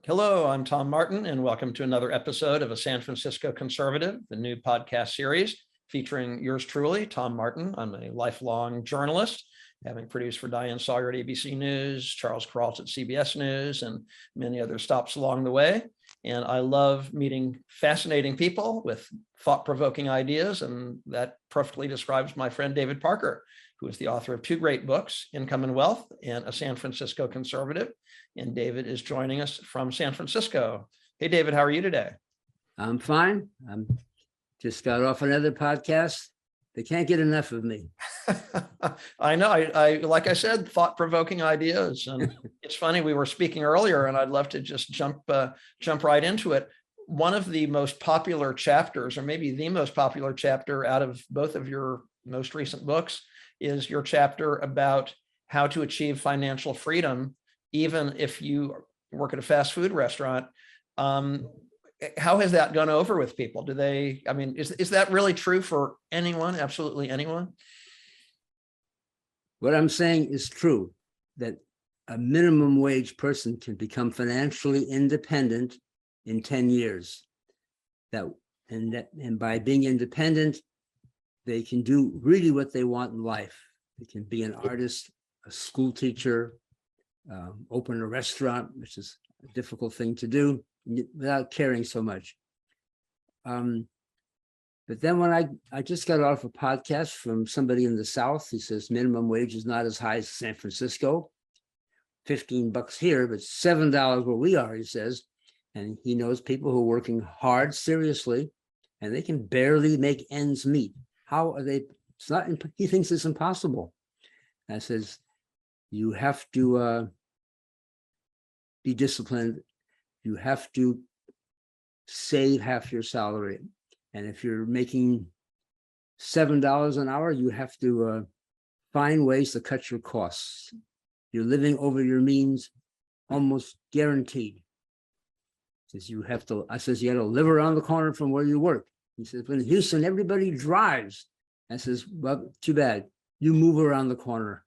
Hello, I'm Tom Martin, and welcome to another episode of A San Francisco Conservative, the new podcast series featuring yours truly, Tom Martin. I'm a lifelong journalist, having produced for Diane Sawyer at ABC News, Charles Kuralt at CBS News, and many other stops along the way. And I love meeting fascinating people with thought-provoking ideas, and that perfectly describes my friend David Parker, who is the author of two great books, Income and Wealth and A San Francisco Conservative. And David is joining us from San Francisco. Hey, David, how are you today? I'm fine. I'm just got off another podcast. They can't get enough of me. I know. I like I said, thought-provoking ideas. And it's funny, we were speaking earlier, and I'd love to just jump right into it. One of the most popular chapters, or maybe the most popular chapter out of both of your most recent books, is your chapter about how to achieve financial freedom, even if you work at a fast food restaurant. How has that gone over with people? Do they, I mean, is that really true for anyone? Absolutely anyone? What I'm saying is true, that a minimum wage person can become financially independent in 10 years. And by being independent, they can do really what they want in life. They can be an artist, a school teacher, open a restaurant, which is a difficult thing to do without caring so much. But then when I just got off a podcast from somebody in the South, he says minimum wage is not as high as San Francisco, $15 here, but $7 where we are, he says. And he knows people who are working hard, seriously, and they can barely make ends meet. How are they? It's not, he thinks it's impossible. I says, you have to be disciplined. You have to save half your salary. And if you're making $7 an hour, you have to find ways to cut your costs. You're living over your means, almost guaranteed. Says you have to, I says, you got to live around the corner from where you work. He says, but in Houston, everybody drives. I says, well, too bad. You move around the corner.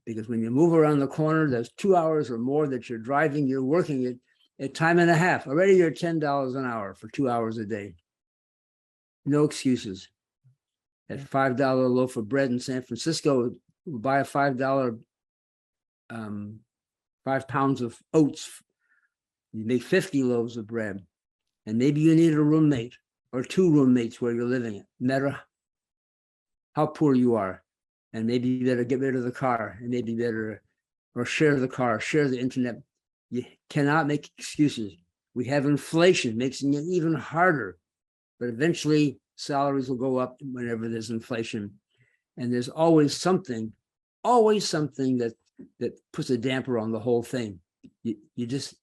Because when you move around the corner, there's 2 hours or more that you're driving, you're working at time and a half. Already you're $10 an hour for 2 hours a day. No excuses. That $5 loaf of bread in San Francisco, we'll buy a $5, 5 pounds of oats. You make 50 loaves of bread. And maybe you need a roommate or 2 roommates where you're living, no matter how poor you are. And maybe you better get rid of the car, and maybe better, or share the car, share the internet. You cannot make excuses. We have inflation, making it even harder. But eventually, salaries will go up whenever there's inflation. And there's always something that puts a damper on the whole thing. You just,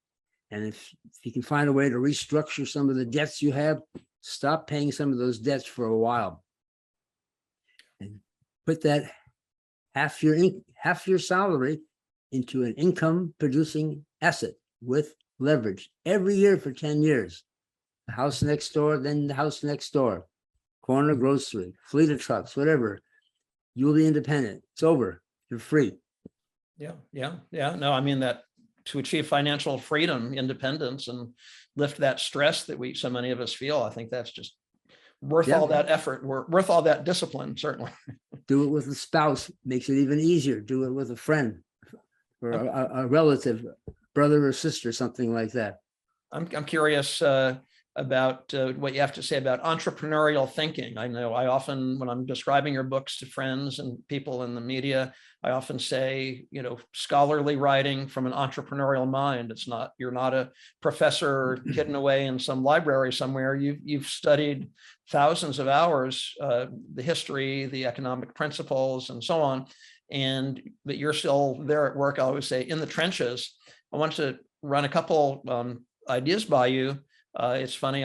and if you can find a way to restructure some of the debts you have, stop paying some of those debts for a while. And put that half your salary into an income producing asset with leverage every year for 10 years. The house next door, then the house next door, corner grocery, fleet of trucks, whatever. You'll be independent. It's over. You're free. Yeah. No, I mean that to achieve financial freedom, independence, and lift that stress that so many of us feel, I think that's just worth all that effort, worth all that discipline, certainly. Do it with a spouse, makes it even easier. Do it with a friend or a relative, brother or sister, something like that. I'm curious about what you have to say about entrepreneurial thinking. I know I often, when I'm describing your books to friends and people in the media, I often say, scholarly writing from an entrepreneurial mind. It's not, you're not a professor hidden away in some library somewhere. You've studied thousands of hours, the history, the economic principles, and so on. And that you're still there at work, I always say, in the trenches. I want to run a couple ideas by you. It's funny,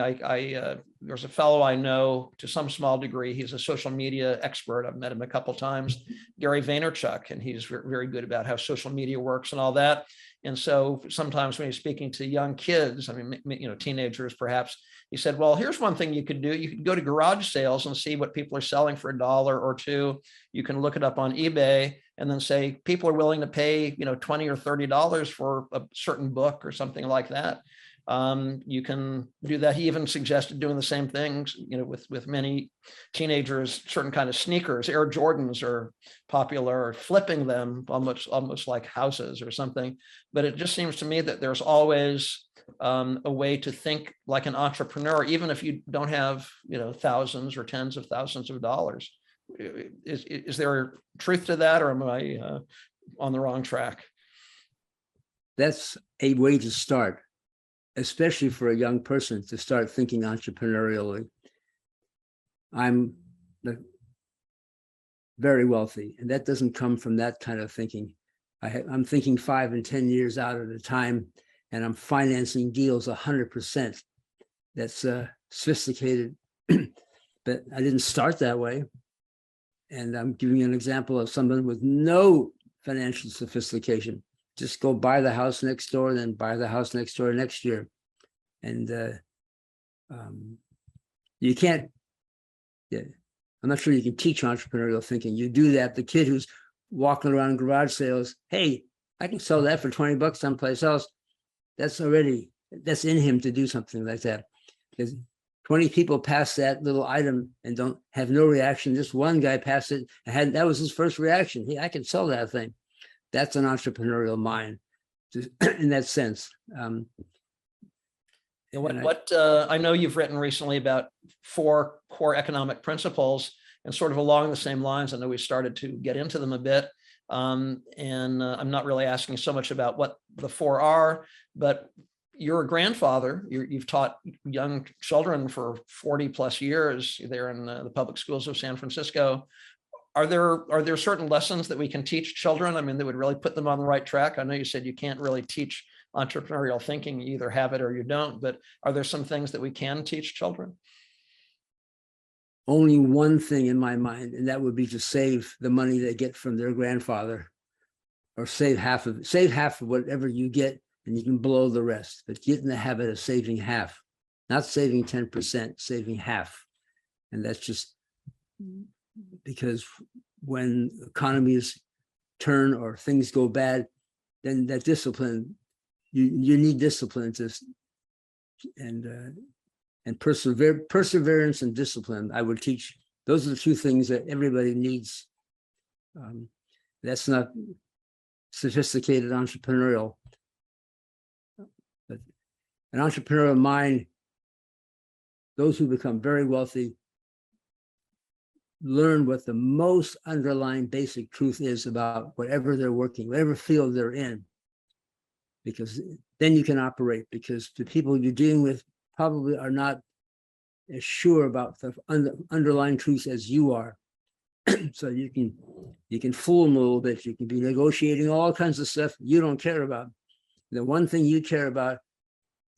there's a fellow I know to some small degree. He's a social media expert. I've met him a couple of times, Gary Vaynerchuk, and he's very good about how social media works and all that. And so sometimes when he's speaking to young kids, I mean, teenagers perhaps, he said, well, here's one thing you could do. You could go to garage sales and see what people are selling for $1 or $2. You can look it up on eBay and then say, people are willing to pay, $20 or $30 for a certain book or something like that. You can do that. He even suggested doing the same things, with many teenagers. Certain kind of sneakers, Air Jordans, are popular, or flipping them almost like houses or something. But it just seems to me that there's always a way to think like an entrepreneur, even if you don't have thousands or tens of thousands of dollars. Is there truth to that, or am I on the wrong track? That's a way to start, especially for a young person to start thinking entrepreneurially. I'm very wealthy, and that doesn't come from that kind of thinking. I'm thinking 5 and 10 years out at a time, and I'm financing deals 100%. That's sophisticated, but I didn't start that way. And I'm giving you an example of someone with no financial sophistication. Just go buy the house next door, then buy the house next door next year. And you can't, I'm not sure you can teach entrepreneurial thinking. You do that. The kid who's walking around garage sales, hey, I can sell that for $20 someplace else. That's in him to do something like that. Because 20 people pass that little item and don't have no reaction. This one guy passed it and that was his first reaction. Hey, I can sell that thing. That's an entrepreneurial mind, in that sense. I know you've written recently about 4 core economic principles, and sort of along the same lines. I know we started to get into them a bit, and I'm not really asking so much about what the 4 are, but you're a grandfather. You've taught young children for 40 plus years there in the public schools of San Francisco. Are there certain lessons that we can teach children? I mean, that would really put them on the right track? I know you said you can't really teach entrepreneurial thinking. You either have it or you don't, but are there some things that we can teach children? Only one thing in my mind, and that would be to save the money they get from their grandfather, or save half of whatever you get, and you can blow the rest. But get in the habit of saving half, not saving 10%, saving half. And that's just because when economies turn or things go bad, then that discipline, you need discipline and perseverance and discipline. I would teach. Those are the 2 things that everybody needs. That's not sophisticated entrepreneurial, but an entrepreneurial mind. Those who become very wealthy learn what the most underlying basic truth is about whatever they're working, whatever field they're in, because then you can operate, because the people you're dealing with probably are not as sure about the underlying truths as you are. So you can fool them a little bit. You can be negotiating all kinds of stuff you don't care about. The one thing you care about,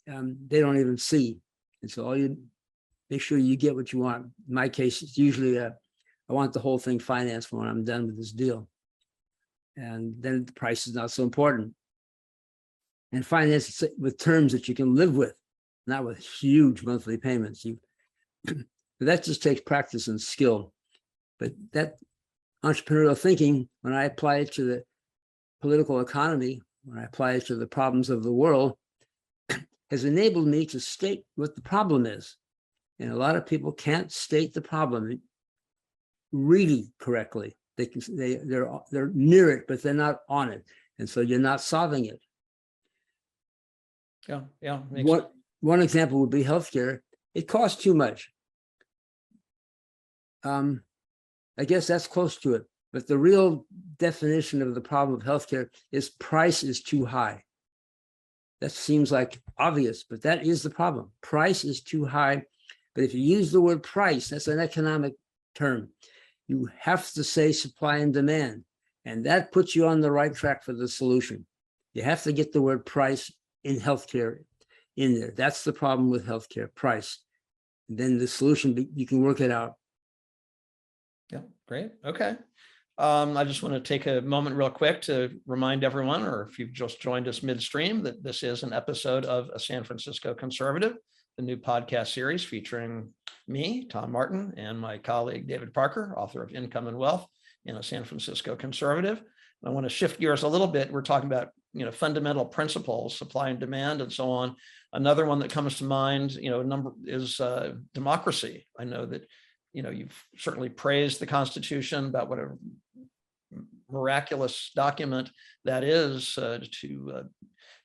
they don't even see. And so all you make sure you get what you want. In my case, it's usually I want the whole thing financed when I'm done with this deal. And then the price is not so important. And finance with terms that you can live with, not with huge monthly payments. That just takes practice and skill. But that entrepreneurial thinking, when I apply it to the political economy, when I apply it to the problems of the world, has enabled me to state what the problem is. And a lot of people can't state the problem really correctly. They're near it, but they're not on it. And so you're not solving it. Yeah. One example would be healthcare. It costs too much. I guess that's close to it. But the real definition of the problem of healthcare is price is too high. That seems like obvious, but that is the problem. Price is too high. But if you use the word price, that's an economic term. You have to say supply and demand, and that puts you on the right track for the solution. You have to get the word price in healthcare in there. That's the problem with healthcare, price. And then the solution, you can work it out. Yeah, great. Okay. I just want to take a moment real quick to remind everyone, or if you've just joined us midstream, that this is an episode of A San Francisco Conservative, the new podcast series featuring me, Tom Martin, and my colleague, David Parker, author of Income and Wealth, and a San Francisco conservative. I want to shift gears a little bit. We're talking about, fundamental principles, supply and demand, and so on. Another one that comes to mind, number is democracy. I know that, you've certainly praised the Constitution about what a miraculous document that is to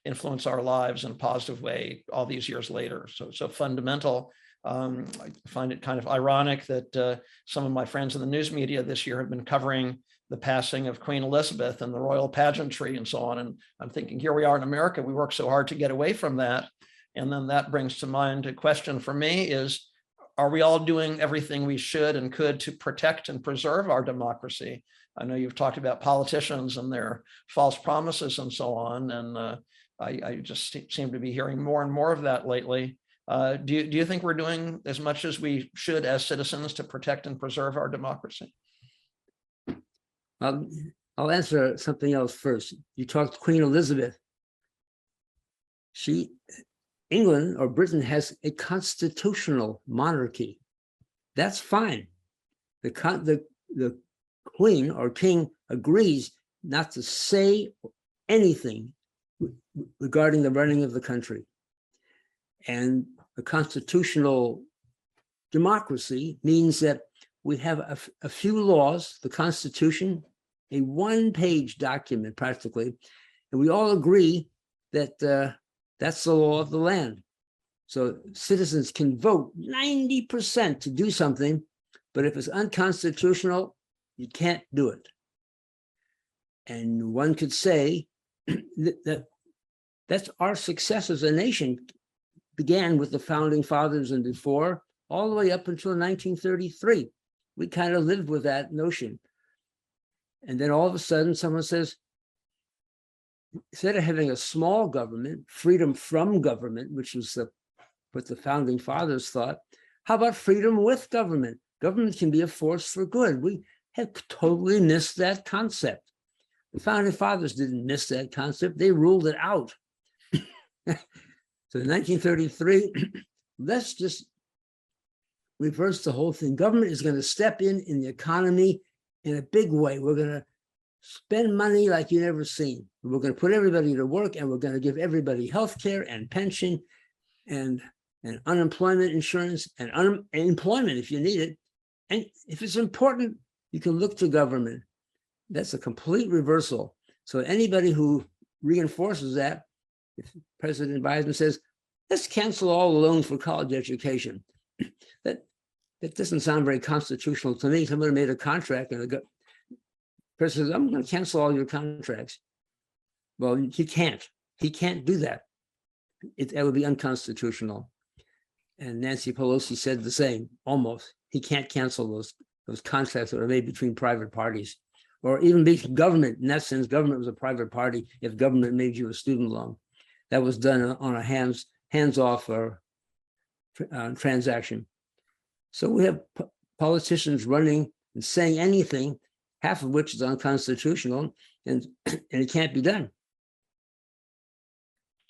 influence our lives in a positive way all these years later. So fundamental. I find it kind of ironic that some of my friends in the news media this year have been covering the passing of Queen Elizabeth and the royal pageantry and so on. And I'm thinking, here we are in America, we work so hard to get away from that. And then that brings to mind a question for me is, are we all doing everything we should and could to protect and preserve our democracy? I know you've talked about politicians and their false promises and so on. And I just seem to be hearing more and more of that lately. Do you think we're doing as much as we should as citizens to protect and preserve our democracy? I'll answer something else first. You talked Queen Elizabeth. England or Britain has a constitutional monarchy. That's fine. The Queen or King agrees not to say anything regarding the running of the country. And a constitutional democracy means that we have a few laws, the Constitution, a one-page document practically, and we all agree that that's the law of the land. So citizens can vote 90% to do something, but if it's unconstitutional, you can't do it. And one could say that's our success as a nation began with the founding fathers and before, all the way up until 1933. We kind of lived with that notion. And then all of a sudden someone says, instead of having a small government, freedom from government, which was what the founding fathers thought, how about freedom with government? Government can be a force for good. We have totally missed that concept. The founding fathers didn't miss that concept. They ruled it out. So in 1933, let's just reverse the whole thing. Government is going to step in the economy in a big way. We're going to spend money like you've never seen. We're going to put everybody to work, and we're going to give everybody health care and pension and unemployment insurance and employment if you need it. And if it's important, you can look to government. That's a complete reversal. So anybody who reinforces that, if President Biden says, let's cancel all the loans for college education, that doesn't sound very constitutional to me. Somebody made a contract and the president says, I'm going to cancel all your contracts. Well, he can't do that. That would be unconstitutional. And Nancy Pelosi said the same, almost. He can't cancel those contracts that are made between private parties, or even be government. In that sense, government was a private party if government made you a student loan. That was done on a hands-off transaction. So we have politicians running and saying anything, half of which is unconstitutional, and it can't be done.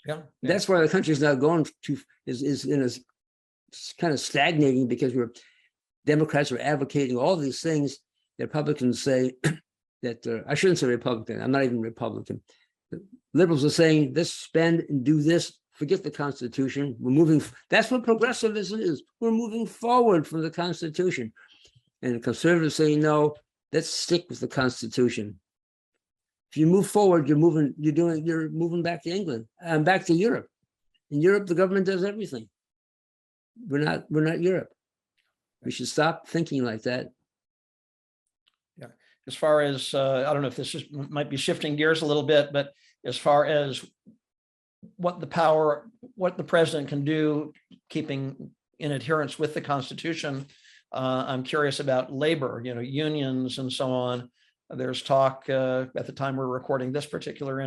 Yeah. That's why the country is now going to is in a kind of stagnating, because Democrats are advocating all these things. The Republicans say that I shouldn't say Republican. I'm not even Republican. The liberals are saying this, spend and do this. Forget the Constitution. We're moving. That's what progressivism is. We're moving forward from the Constitution. And the conservatives say, no, let's stick with the Constitution. If you move forward, you're moving back to England and back to Europe. In Europe, the government does everything. We're not Europe. We should stop thinking like that. Yeah. As far as I don't know if this might be shifting gears a little bit, but as far as what the president can do, keeping in adherence with the Constitution, I'm curious about labor, unions and so on. There's talk at the time we're recording this particular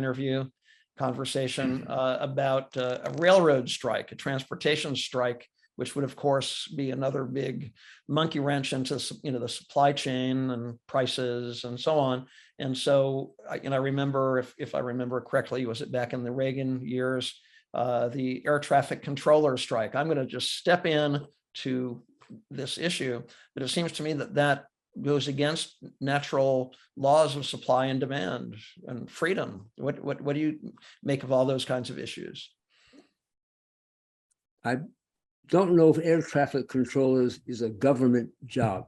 conversation about a railroad strike, a transportation strike, which would of course be another big monkey wrench into the supply chain and prices and so on. And so I remember, if I remember correctly, was it back in the Reagan years, the air traffic controller strike? I'm going to just step in to this issue, but it seems to me that goes against natural laws of supply and demand and freedom. What do you make of all those kinds of issues? I don't know if air traffic control is a government job.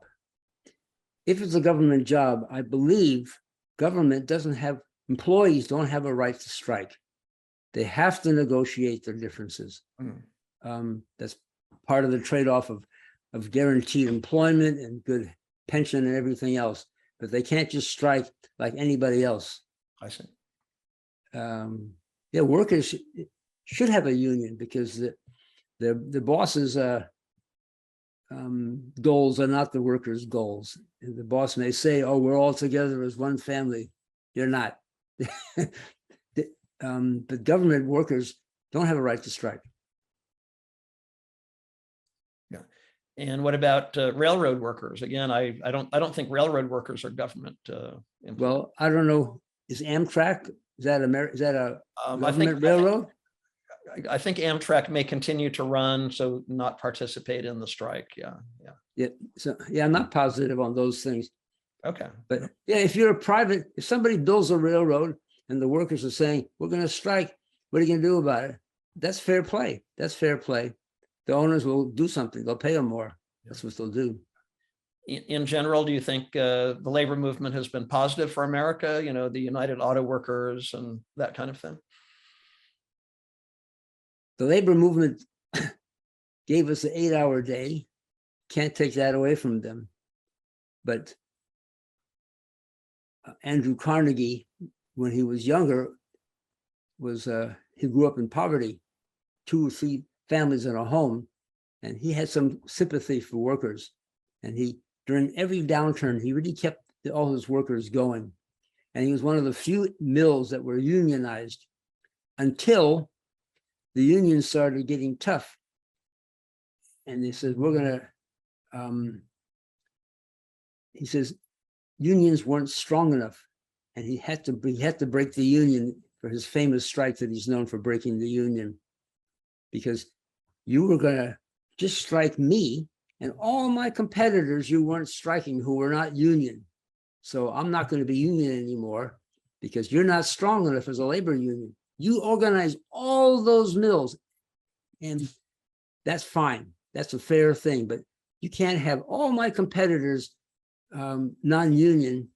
If it's a government job, I believe government doesn't have, employees don't have a right to strike. They have to negotiate their differences. That's part of the trade-off of guaranteed employment and good pension and everything else, but they can't just strike like anybody else. I see. Yeah, workers should have a union because the boss's goals are not the workers' goals. And the boss may say, "Oh, we're all together as one family." You're not. But government workers don't have a right to strike. Yeah. And what about railroad workers? Again, I don't think railroad workers are government employees. Well, I don't know. Is Amtrak, is that a government I railroad? I think Amtrak may continue to run, so not participate in the strike. Yeah. Yeah. So yeah, I'm not positive on those things. Okay. But yeah, if somebody builds a railroad and the workers are saying, "We're going to strike," what are you going to do about it? That's fair play. That's fair play. The owners will do something. They'll pay them more. That's what they'll do. In general, do you think the labor movement has been positive for America? You know, the United Auto Workers and that kind of thing? The labor movement gave us an 8-hour day. Can't take that away from them. But Andrew Carnegie, when he was younger, he grew up in poverty, 2 or 3 families in a home, and he had some sympathy for workers. And during every downturn, he really kept all his workers going. And he was one of the few mills that were unionized until the unions started getting tough. And they said, he says, unions weren't strong enough. And he had to break the union for his famous strike that he's known for breaking the union. Because you were going to just strike me and all my competitors you weren't striking who were not union. So I'm not going to be union anymore because you're not strong enough as a labor union. You organize all those mills and that's fine. That's a fair thing, but you can't have all my competitors non-union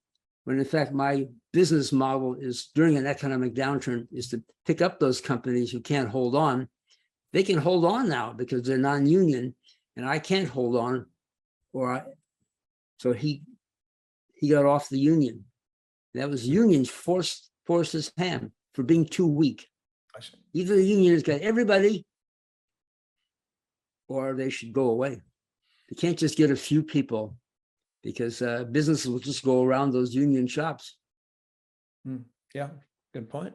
when in fact my business model is during an economic downturn is to pick up those companies who can't hold on. They can hold on now because they're non-union and I can't hold on so he got off the union. That was unions forced his hand for being too weak. Either the union has got everybody or they should go away. They can't just get a few people because businesses will just go around those union shops. Yeah, good point.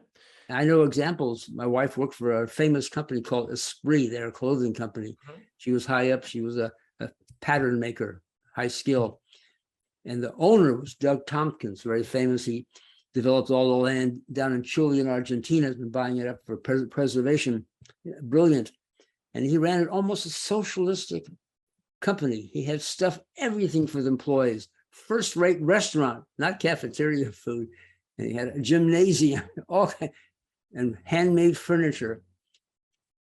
I know examples. My wife worked for a famous company called Esprit. They're a clothing company. She was high up. She was a pattern maker, high skill. And the owner was Doug Tompkins, very famous. He developed all the land down in Chile and Argentina, has been buying it up for preservation. Brilliant. And he ran it almost a socialistic company. He had everything for the employees. First-rate restaurant, not cafeteria food. And he had a gymnasium, and handmade furniture.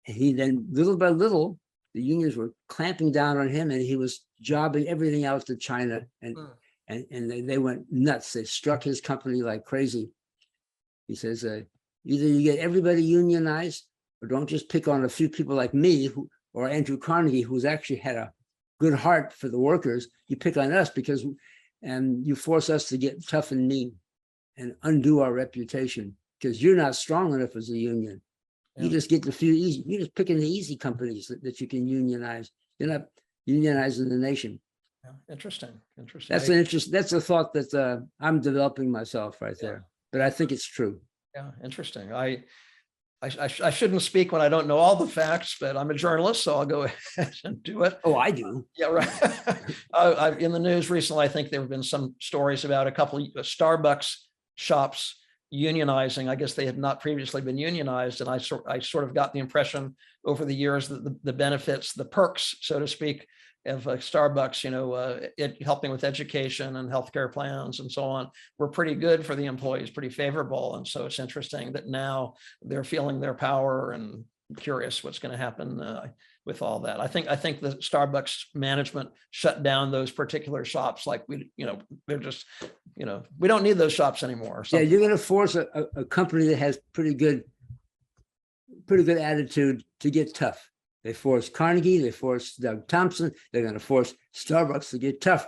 And he then, little by little, the unions were clamping down on him, and he was jobbing everything out to China, and they went nuts. They struck his company like crazy. He says, either you get everybody unionized, or don't just pick on a few people like me, or Andrew Carnegie, who's actually had a good heart for the workers. You pick on us because, and you force us to get tough and mean and undo our reputation because you're not strong enough as a union. Yeah. You just get the few easy, you're just picking the easy companies that you can unionize. You're not unionizing the nation. Yeah. Interesting. That's a thought that I'm developing myself right there, but I think it's true. Yeah, interesting. I shouldn't speak when I don't know all the facts, but I'm a journalist, so I'll go ahead and do it. Oh, I do. Yeah, right. In the news recently, I think there have been some stories about a couple of Starbucks shops unionizing. I guess they had not previously been unionized, and I sort of got the impression over the years that the benefits, the perks, so to speak, Starbucks, helping with education and healthcare plans and so on, were pretty good for the employees, pretty favorable. And so it's interesting that now they're feeling their power and curious what's going to happen with all that. I think the Starbucks management shut down those particular shops. Like they're just, we don't need those shops anymore. Yeah, you're going to force a company that has pretty good attitude to get tough. They force Carnegie, they force Doug Thompson, they're going to force Starbucks to get tough,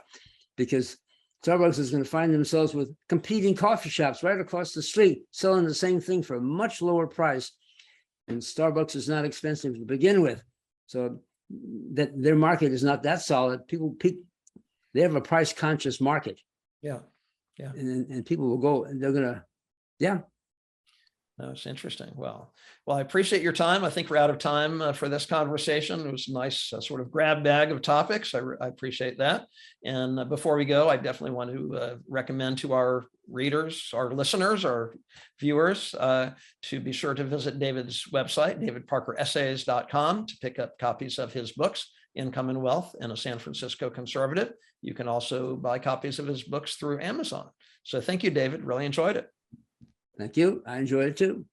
because Starbucks is going to find themselves with competing coffee shops right across the street selling the same thing for a much lower price. And Starbucks is not expensive to begin with. So that their market is not that solid. People, they have a price conscious market. Yeah. Yeah. And people will go and they're going to, yeah. No, it's interesting. Well, I appreciate your time. I think we're out of time for this conversation. It was a nice sort of grab bag of topics. I appreciate that. And before we go, I definitely want to recommend to our readers, our listeners, our viewers, to be sure to visit David's website, davidparkeressays.com, to pick up copies of his books, Income and Wealth and a San Francisco Conservative. You can also buy copies of his books through Amazon. So thank you, David. Really enjoyed it. Thank you. I enjoyed it too.